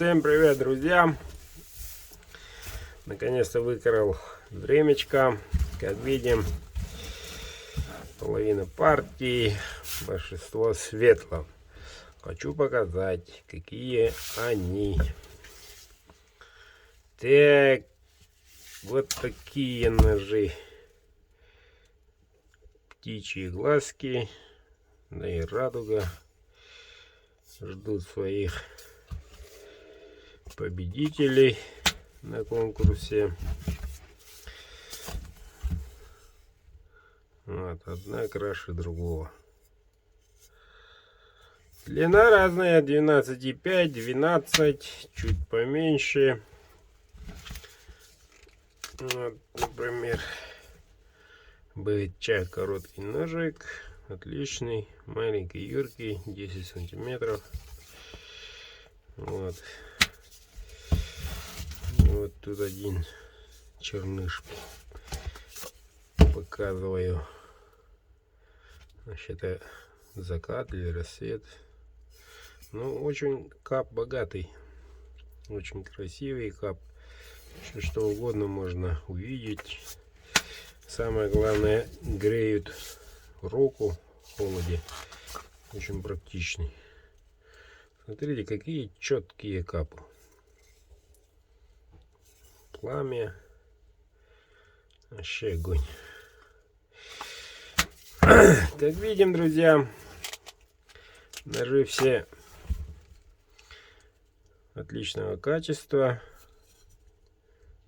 Всем привет, друзья! Наконец-то выкрыл времечко. Как видим, половина партии, большинство светло. Хочу показать, какие они. Так, вот такие ножи. Птичьи глазки, да и радуга ждут своих победителей на конкурсе. Вот, одна краше другого. Длина разная, 12,5, 12, чуть поменьше. Вот, например, БЧ короткий ножик, отличный, маленький, юркий, 10 сантиметров. Вот. Вот тут один черныш показываю. Значит, это закат или рассвет. Ну, очень кап богатый, очень красивый кап. Что угодно можно увидеть. Самое главное, греют руку в холоде. Очень практичный. Смотрите, какие четкие капы. Пламя. Вообще огонь. Как видим, друзья, ножи все отличного качества.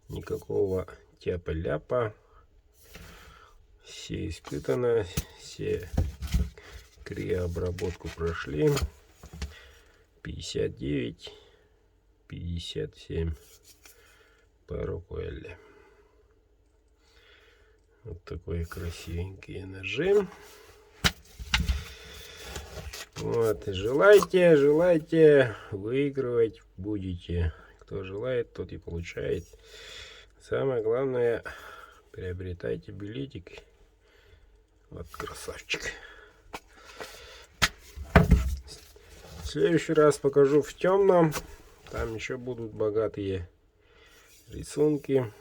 Никакого тяпа-ляпа. Все испытано, все криообработку прошли. 59, 57 парукуэлли. Вот такие красивенькие ножи. Вот, желайте, выигрывать будете. Кто желает, тот и получает. Самое главное, приобретайте билетик. Вот красавчик. В следующий раз покажу в темном. Там еще будут богатые рисунки.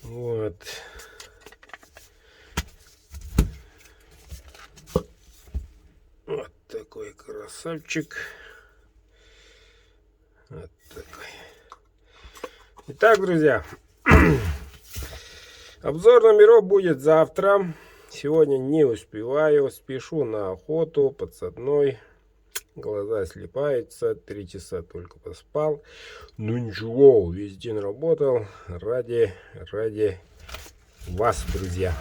Вот. Вот такой красавчик. Вот такой. Итак, друзья, обзор номеров будет завтра. Сегодня не успеваю, спешу на охоту, подсадной. Глаза слипаются, 3 часа только поспал. Ну ничего, весь день работал ради вас, друзья.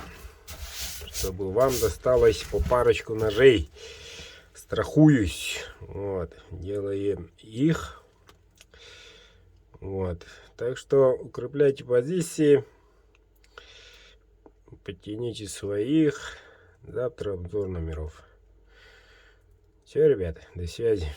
Чтобы вам досталось по парочку ножей. Страхуюсь. Вот, делаем их. Вот, так что укрепляйте позиции. Подтяните своих. Завтра обзор номеров. Все, ребята, до связи.